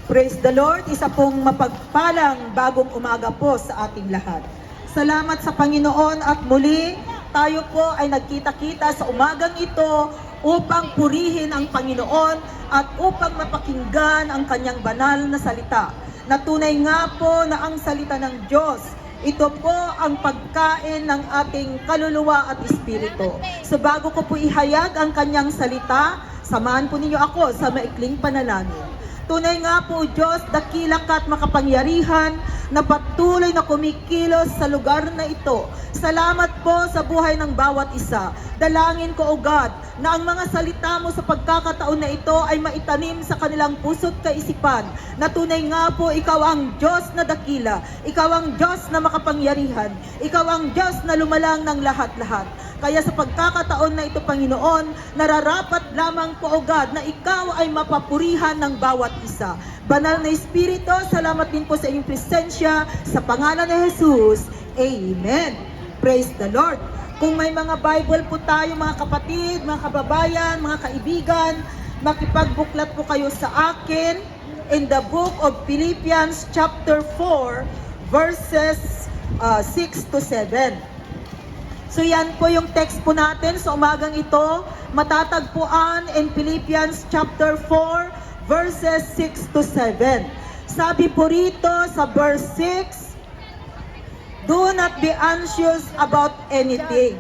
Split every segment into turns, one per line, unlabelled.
Praise the Lord, isa pong mapagpalang bagong umaga po sa ating lahat. Salamat sa Panginoon at muli tayo po ay nagkita-kita sa umagang ito upang purihin ang Panginoon at upang mapakinggan ang kanyang banal na salita. Natunay nga po na ang salita ng Diyos, ito po ang pagkain ng ating kaluluwa at espiritu. So bago ko po ihayag ang kanyang salita, samahan po ninyo ako sa maikling panalangin. Tunay nga po, Diyos, dakila ka at makapangyarihan na patuloy na kumikilos sa lugar na ito. Salamat po sa buhay ng bawat isa. Dalangin ko, O God, na ang mga salita mo sa pagkakataon na ito ay maitanim sa kanilang puso't kaisipan. Na tunay nga po, ikaw ang Diyos na dakila. Ikaw ang Diyos na makapangyarihan. Ikaw ang Diyos na lumalang ng lahat-lahat. Kaya sa pagkakataon na ito, Panginoon, nararapat lamang po, O God, na ikaw ay mapapurihan ng bawat isa. Banal na Espiritu, salamat din po sa inyong presensya sa pangalan ni Jesus. Amen. Praise the Lord. Kung may mga Bible po tayo, mga kapatid, mga kababayan, mga kaibigan, makipagbuklat po kayo sa akin in the book of Philippians chapter 4 verses 6 to 7. So yan po yung text po natin sa umagang ito, matatagpuan in Philippians chapter 4 verses 6 to 7. Sabi po rito sa verse 6, "Do not be anxious about anything,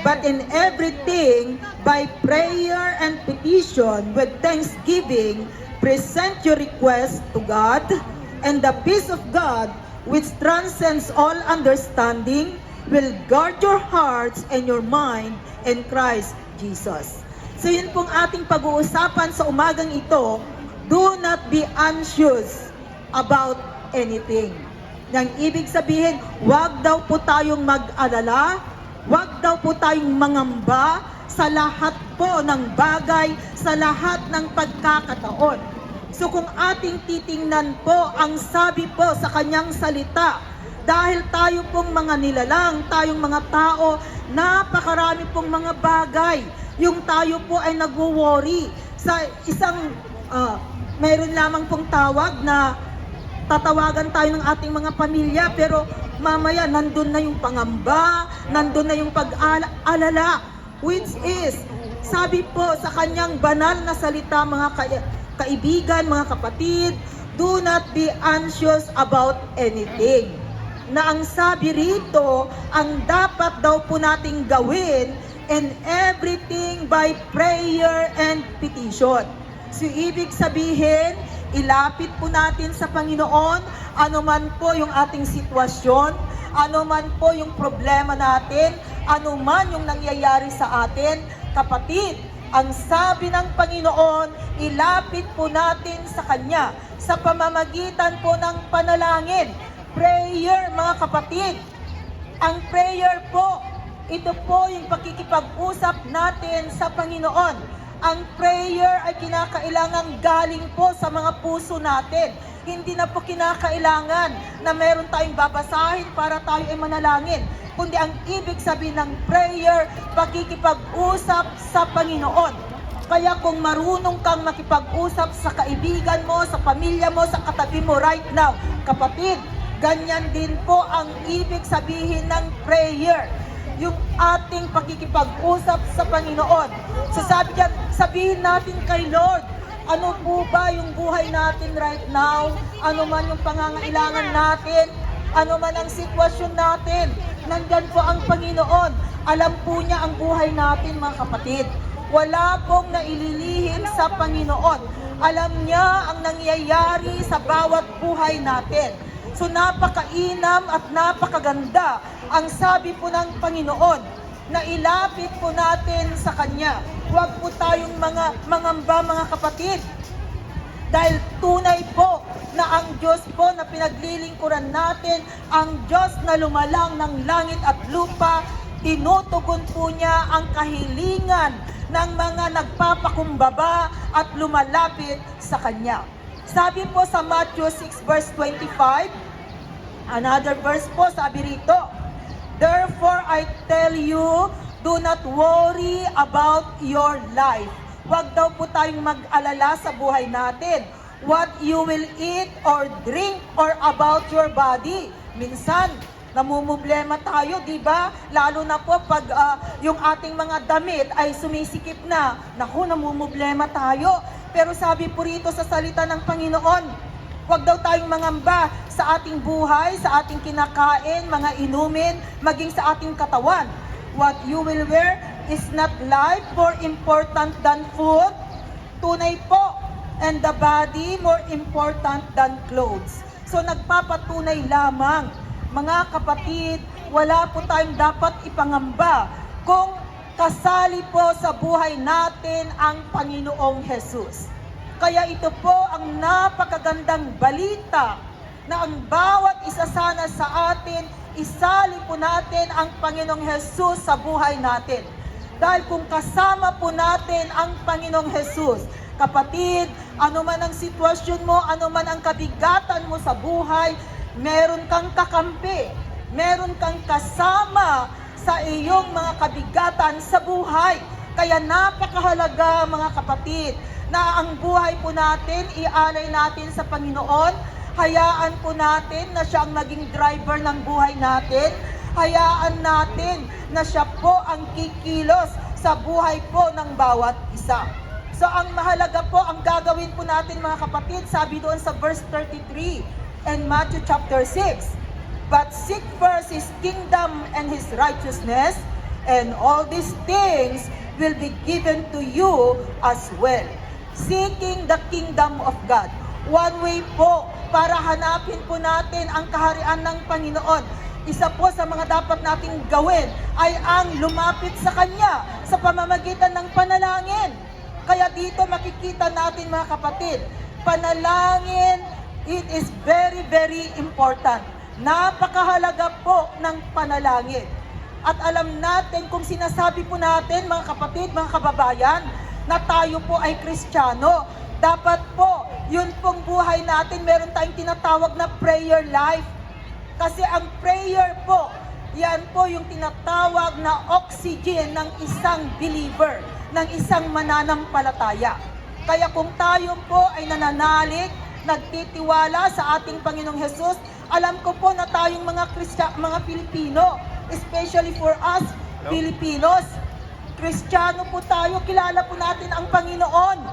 but in everything, by prayer and petition, with thanksgiving, present your request to God, and the peace of God, which transcends all understanding, will guard your hearts and your mind in Christ Jesus." So yun pong ating pag-uusapan sa umagang ito, do not be anxious about anything. Nang ibig sabihin, wag daw po tayong mag-alala, wag daw po tayong mangamba sa lahat po ng bagay, sa lahat ng pagkakataon. So kung ating titingnan po ang sabi po sa kanyang salita, dahil tayo pong mga nilalang, tayong mga tao, napakarami pong mga bagay. Yung tayo po ay nagwo-worry sa isang, mayroon lamang pong tawag na tatawagan tayo ng ating mga pamilya, pero mamaya nandun na yung pangamba, nandun na yung pag-alala, which is, sabi po sa kanyang banal na salita, mga kaibigan, mga kapatid, do not be anxious about anything. Na ang sabi rito, ang dapat daw po nating gawin in everything by prayer and petition. So ibig sabihin, ilapit po natin sa Panginoon, anuman po yung ating sitwasyon, anuman po yung problema natin, anuman yung nangyayari sa atin, kapatid, ang sabi ng Panginoon, ilapit po natin sa Kanya sa pamamagitan po ng panalangin. Prayer, mga kapatid. Ang prayer po, ito po yung pakikipag-usap natin sa Panginoon. Ang prayer ay kinakailangan galing po sa mga puso natin. Hindi na po kinakailangan na meron tayong babasahin para tayo ay manalangin. Kundi ang ibig sabihin ng prayer, pakikipag-usap sa Panginoon. Kaya kung marunong kang makipag-usap sa kaibigan mo, sa pamilya mo, sa katabi mo right now, kapatid, ganyan din po ang ibig sabihin ng prayer. Yung ating pakikipag-usap sa Panginoon. So sabi diyan, sabihin natin kay Lord, ano po ba yung buhay natin right now? Ano man yung pangangailangan natin? Ano man ang sitwasyon natin? Nandyan po ang Panginoon. Alam po niya ang buhay natin, mga kapatid. Wala pong naililihim sa Panginoon. Alam niya ang nangyayari sa bawat buhay natin. So napakainam at napakaganda ang sabi po ng Panginoon na ilapit po natin sa Kanya. Huwag po tayong mangamba, mga kapatid. Dahil tunay po na ang Diyos po na pinaglilingkuran natin, ang Diyos na lumalang ng langit at lupa, tinutugon po niya ang kahilingan ng mga nagpapakumbaba at lumalapit sa Kanya. Sabi po sa Matthew 6 verse 25, another verse po, sabi rito, "Therefore I tell you, do not worry about your life." Huwag daw po tayong mag-alala sa buhay natin. what you will eat or drink or about your body. Minsan, namumblema tayo, di ba? Lalo na po pag yung ating mga damit ay sumisikip na. Naku, namumblema tayo. Pero sabi po rito sa salita ng Panginoon, huwag daw tayong mangamba sa ating buhay, sa ating kinakain, mga inumin, maging sa ating katawan. What you will wear is not life more important than food. Tunay po. And the body more important than clothes. So nagpapatunay lamang, mga kapatid, wala po tayong dapat ipangamba kung kasali po sa buhay natin ang Panginoong Jesus. Kaya ito po ang napakagandang balita na ang bawat isa sana sa atin, isali po natin ang Panginoong Jesus sa buhay natin. Dahil kung kasama po natin ang Panginoong Jesus, kapatid, ano man ang sitwasyon mo, ano man ang kabigatan mo sa buhay, meron kang kakampi, meron kang kasama sa iyong mga kabigatan sa buhay. Kaya napakahalaga mga kapatid, na ang buhay po natin, ialay natin sa Panginoon. Hayaan po natin na siya ang maging driver ng buhay natin. Hayaan natin na siya po ang kikilos sa buhay po ng bawat isa. So ang mahalaga po, ang gagawin po natin mga kapatid, sabi doon sa verse 33 in Matthew chapter 6, but seek first His kingdom and His righteousness, and all these things will be given to you as well. Seeking the kingdom of God. One way po para hanapin po natin ang kaharian ng Panginoon. Isa po sa mga dapat nating gawin ay ang lumapit sa Kanya sa pamamagitan ng panalangin. Kaya dito makikita natin mga kapatid, panalangin, it is very, very important. Napakahalaga po ng panalangin. At alam natin kung sinasabi po natin mga kapatid, mga kababayan, na tayo po ay Kristiyano, dapat po, yun pong buhay natin, meron tayong tinatawag na prayer life. Kasi ang prayer po, yan po yung tinatawag na oxygen ng isang believer, ng isang mananampalataya. Kaya kung tayo po ay nananalig, nagtitiwala sa ating Panginoong Jesus, alam ko po na tayong mga Pilipino, especially for us, Filipinos, Kristiyano po tayo, kilala po natin ang Panginoon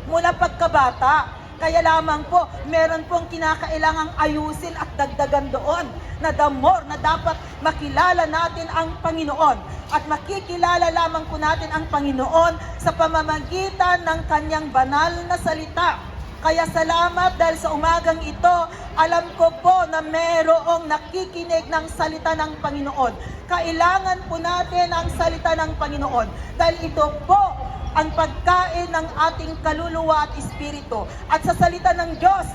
mula pagkabata. Kaya lamang po, meron pong kinakailangang ayusin at dagdagan doon na the more na dapat makilala natin ang Panginoon. At makikilala lamang po natin ang Panginoon sa pamamagitan ng Kanyang banal na salita. Kaya salamat dahil sa umagang ito, alam ko po na merong nakikinig ng salita ng Panginoon. Kailangan po natin ang salita ng Panginoon. Dahil ito po ang pagkain ng ating kaluluwa at espiritu. At sa salita ng Diyos,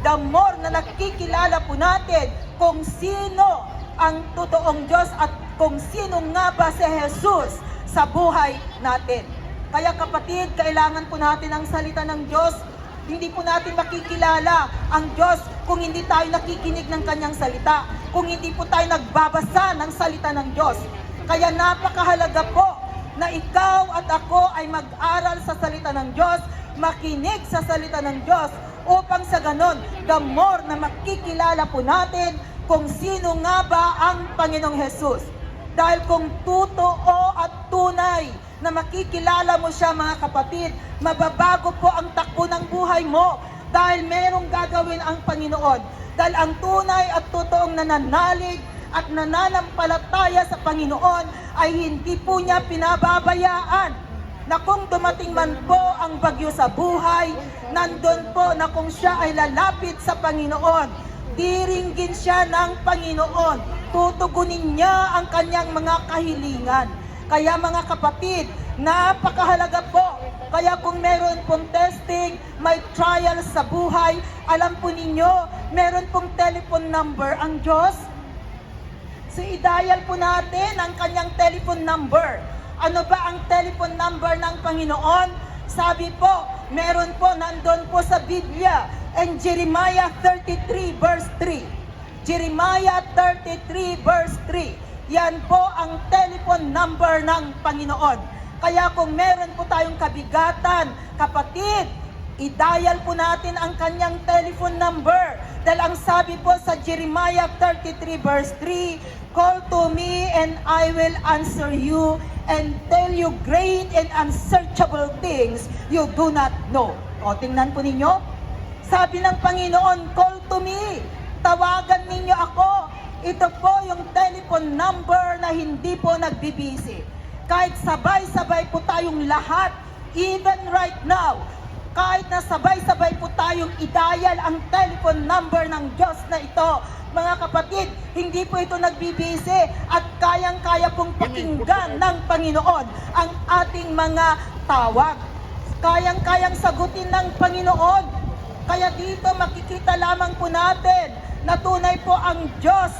the more na nakikilala po natin kung sino ang totoong Diyos at kung sino nga ba si Jesus sa buhay natin. Kaya kapatid, kailangan po natin ang salita ng Diyos. Hindi po natin makikilala ang Diyos kung hindi tayo nakikinig ng Kanyang salita, kung hindi po tayo nagbabasa ng salita ng Diyos. Kaya napakahalaga po na ikaw at ako ay mag-aral sa salita ng Diyos, makinig sa salita ng Diyos, upang sa ganon, the more na makikilala po natin kung sino nga ba ang Panginoong Jesus. Dahil kung totoo at tunay na makikilala mo siya mga kapatid, mababago po ang takbo ng buhay mo dahil merong gagawin ang Panginoon. Dahil ang tunay at totoong nananalig at nananampalataya sa Panginoon ay hindi po niya pinababayaan na kung dumating man po ang bagyo sa buhay, nandun po na kung siya ay lalapit sa Panginoon, diringgin siya ng Panginoon, tutugunin niya ang kanyang mga kahilingan. Kaya mga kapatid, napakahalaga po. Kaya kung meron pong testing, may trial sa buhay, alam po ninyo, meron pong telephone number ang Diyos. So i-dial po natin ang kanyang telephone number. Ano ba ang telephone number ng Panginoon? Sabi po, meron po nandun po sa Biblia, in Jeremiah 33 verse 3. Jeremiah 33 verse 3. Yan po ang telephone number ng Panginoon. Kaya kung meron po tayong kabigatan, kapatid, I-dial po natin ang kanyang telephone number. Dahil ang sabi po sa Jeremiah 33 verse 3, "Call to me and I will answer you and tell you great and unsearchable things you do not know." O, tingnan po ninyo. Sabi ng Panginoon, "Call to me." Tawagan ninyo ako. Ito po yung telephone number na hindi po nagbibisi. Kahit sabay-sabay po tayong lahat, even right now, kahit na sabay-sabay po tayong i-dial ang telephone number ng Diyos na ito, mga kapatid, hindi po ito nagbibisi at kayang-kaya pong pakinggan ng Panginoon ang ating mga tawag. Kayang-kayang sagutin ng Panginoon. Kaya dito makikita lamang po natin na tunay po ang Diyos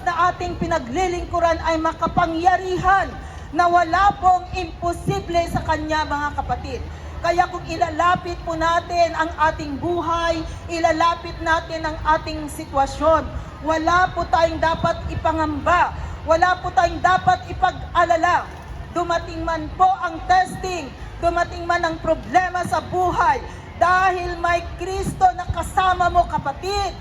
na ating pinaglilingkuran ay makapangyarihan, na wala pong imposible sa Kanya, mga kapatid. Kaya kung ilalapit po natin ang ating buhay, ilalapit natin ang ating sitwasyon, wala po tayong dapat ipangamba, wala po tayong dapat ipag-alala. Dumating man po ang testing, dumating man ang problema sa buhay, dahil may Kristo na kasama mo, kapatid,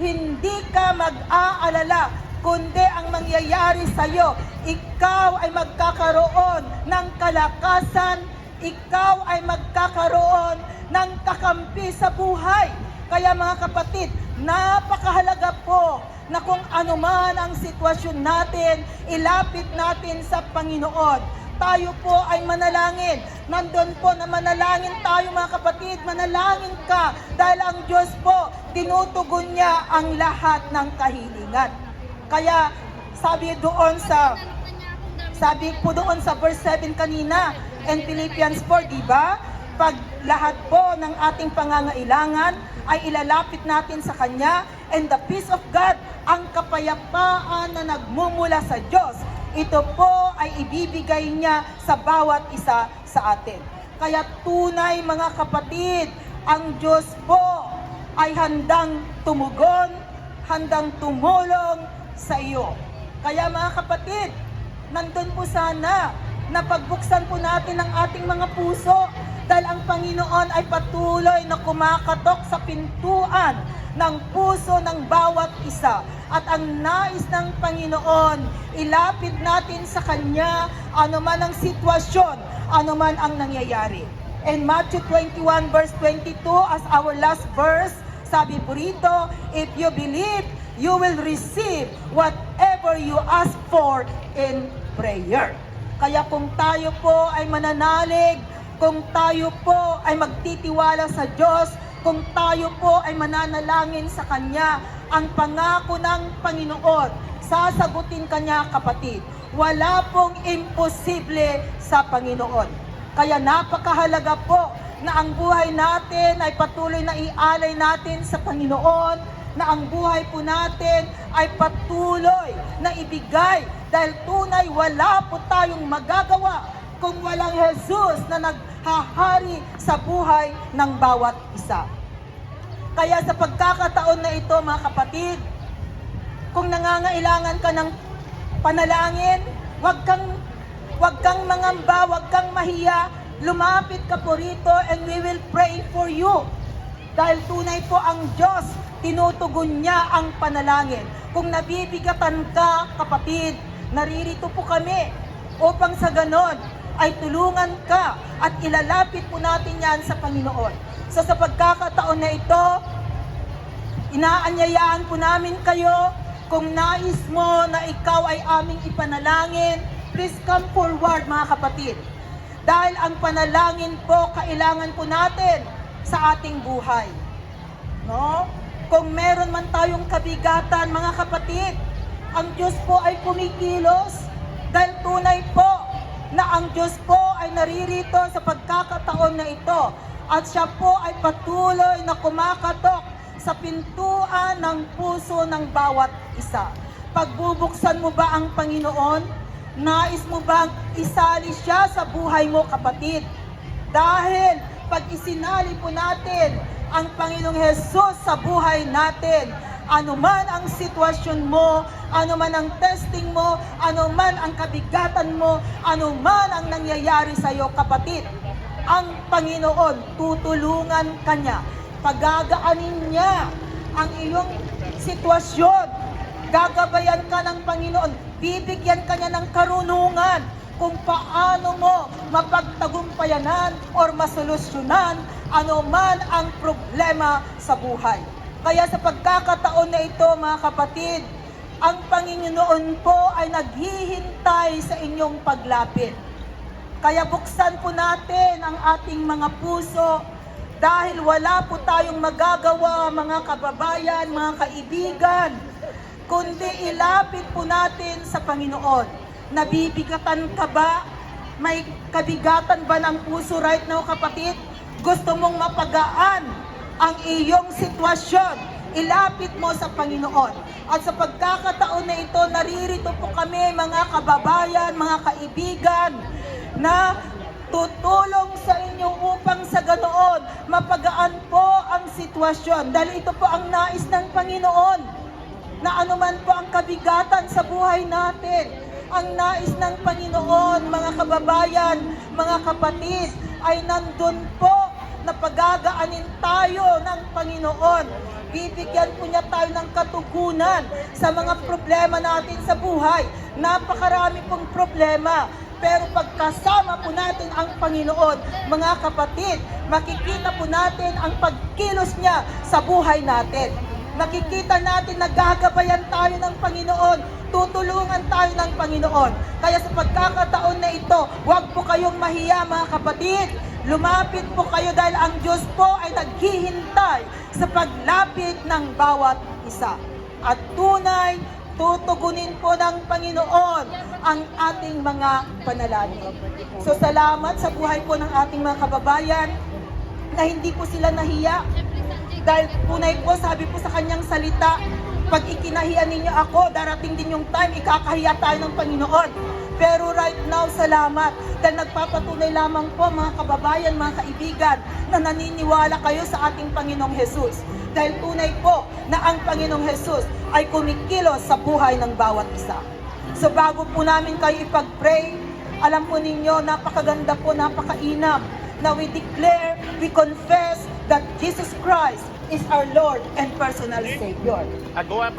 hindi ka mag-aalala, kundi ang mangyayari sa iyo, ikaw ay magkakaroon ng kalakasan, ikaw ay magkakaroon ng kakampi sa buhay. Kaya mga kapatid, napakahalaga po na kung ano man ang sitwasyon natin, ilapit natin sa Panginoon. Tayo po ay manalangin. Nandun po na manalangin tayo, mga kapatid. Manalangin ka dahil ang Diyos po, tinutugon niya ang lahat ng kahilingan. Kaya sabi po doon sa verse 7 kanina, and Philippians 4, di ba? Pag lahat po ng ating pangangailangan ay ilalapit natin sa Kanya, and the peace of God, ang kapayapaan na nagmumula sa Diyos, ito po ay ibibigay niya sa bawat isa sa atin. Kaya tunay, mga kapatid, ang Diyos po ay handang tumugon, handang tumulong sa iyo. Kaya mga kapatid, nandun po sana na pagbuksan po natin ang ating mga puso, dahil ang Panginoon ay patuloy na kumakatok sa pintuan ng puso ng bawat isa. At ang nais ng Panginoon, ilapit natin sa Kanya anuman ang sitwasyon, anuman ang nangyayari. In Matthew 21 verse 22 as our last verse, sabi po rito, "If you believe, you will receive whatever you ask for in prayer." Kaya kung tayo po ay mananalig, kung tayo po ay magtitiwala sa Diyos, kung tayo po ay mananalangin sa Kanya, ang pangako ng Panginoon, sasagutin Kanya, kapatid. Wala pong imposible sa Panginoon. Kaya napakahalaga po na ang buhay natin ay patuloy na ialay natin sa Panginoon, na ang buhay po natin ay patuloy na ibigay, dahil tunay wala po tayong magagawa kung walang Jesus na naghahari sa buhay ng bawat isa. Kaya sa pagkakataon na ito, mga kapatid, kung nangangailangan ka ng panalangin, wag kang mangamba, wag kang mahiya, lumapit ka po rito and we will pray for you. Dahil tunay po ang Diyos, tinutugon niya ang panalangin. Kung nabibigatan ka, kapatid, naririto po kami upang sa ganon ay tulungan ka at ilalapit po natin yan sa Panginoon. So sa pagkakataon na ito, inaanyayaan po namin kayo, kung nais mo na ikaw ay aming ipanalangin, please come forward, mga kapatid. Dahil ang panalangin po, kailangan po natin sa ating buhay. No? Kung meron man tayong kabigatan, mga kapatid, ang Diyos po ay kumikilos, dahil tunay po na ang Diyos po ay naririto sa pagkakataon na ito, at siya po ay patuloy na kumakatok sa pintuan ng puso ng bawat isa. Pagbubuksan mo ba ang Panginoon? Nais mo bang isali siya sa buhay mo, kapatid? Dahil pag isinali po natin ang Panginoong Hesus sa buhay natin, anuman ang sitwasyon mo, anuman ang testing mo, anuman ang kabigatan mo, anuman ang nangyayari sa iyo, kapatid, ang Panginoon, tutulungan ka niya. Pagagaanin niya ang iyong sitwasyon. Gagabayan ka ng Panginoon. Bibigyan ka niya ng karunungan kung paano mo mapagtagumpayanan or masolusyonan anuman ang problema sa buhay. Kaya sa pagkakataon na ito, mga kapatid, ang Panginoon po ay naghihintay sa inyong paglapit. Kaya buksan po natin ang ating mga puso dahil wala po tayong magagawa, mga kababayan, mga kaibigan, kundi ilapit po natin sa Panginoon. Nabibigatan ka ba? May kabigatan ba ng puso right now, kapatid? Gusto mong mapagaan ang iyong sitwasyon? Ilapit mo sa Panginoon. At sa pagkakataon na ito, naririto po kami, mga kababayan, mga kaibigan, na tutulong sa inyo upang sa ganoon mapagaan po ang sitwasyon. Dahil ito po ang nais ng Panginoon, na anuman po ang kabigatan sa buhay natin, ang nais ng Panginoon, mga kababayan, mga kapatid, ay nandun po na pagagaanin tayo ng Panginoon. Bibigyan po niya tayo ng katugunan sa mga problema natin sa buhay. Napakarami pong problema. Pero pagkasama po natin ang Panginoon, mga kapatid, makikita po natin ang pagkilos niya sa buhay natin. Makikita natin na gagabayan tayo ng Panginoon, tutulungan tayo ng Panginoon. Kaya sa pagkakataon na ito, huwag po kayong mahiya, mga kapatid. Lumapit po kayo dahil ang Diyos po ay naghihintay sa paglapit ng bawat isa. At tunay, tutugunin po ng Panginoon ang ating mga panalangin. So salamat sa buhay po ng ating mga kababayan na hindi po sila nahiya. Dahil tunay po, sabi po sa kanyang salita, pag ikinahiya ninyo ako, darating din yung time, ikakahiya tayo ng Panginoon. Pero right now, salamat. Dahil nagpapatunay lamang po, mga kababayan, mga kaibigan, na naniniwala kayo sa ating Panginoong Jesus. Dahil tunay po na ang Panginoong Jesus ay kumikilos sa buhay ng bawat isa. So bago po namin kayo ipag-pray, alam po ninyo, napakaganda po, napakainam, na we declare, we confess that Jesus Christ is our Lord and personal Savior.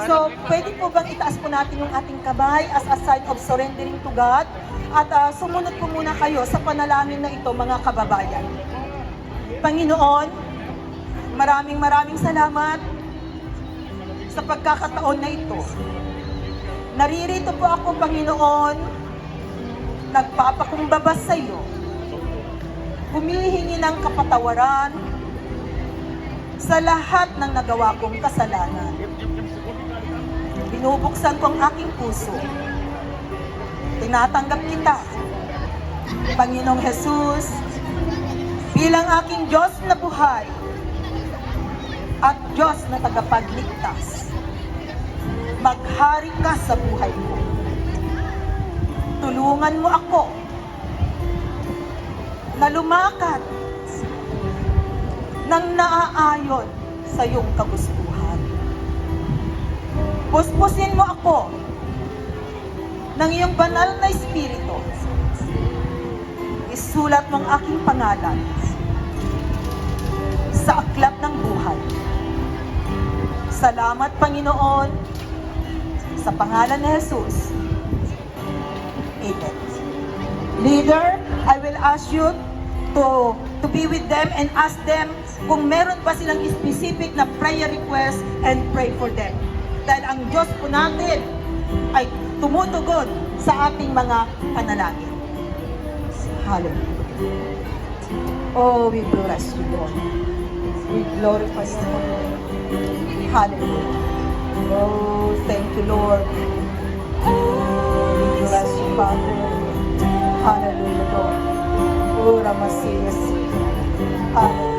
So, pwede po bang itaas po natin yung ating kamay as a sign of surrendering to God? At sumunod po muna kayo sa panalangin na ito, mga kababayan. Panginoon, maraming salamat sa pagkakataon na ito. Naririto po ako, Panginoon, nagpapakumbaba sa iyo, humihingi ng kapatawaran sa lahat ng nagawa kong kasalanan. Binubuksan ko ang aking puso. Tinatanggap kita, Panginoong Jesus, bilang aking Diyos na buhay at Diyos na tagapagligtas. Maghari ka sa buhay ko. Tulungan mo ako na lumakad nang naaayon sa iyong kagustuhan. Puspusin mo ako ng iyong banal na espiritu. Isulat mo ang aking pangalan sa aklat ng buhay. Salamat, Panginoon, sa pangalan ni Jesus. Amen. Leader, I will ask you to be with them and ask them kung meron ba silang specific na prayer request and pray for them. Dahil ang Diyos po natin ay tumutugon sa ating mga panalangin. Hallelujah. Oh, we bless you, Lord. We glorify you, Lord. Hallelujah. Oh, thank you, Lord. We bless you, Father. Hallelujah, Lord. Oh, Ramasiyas. Hallelujah.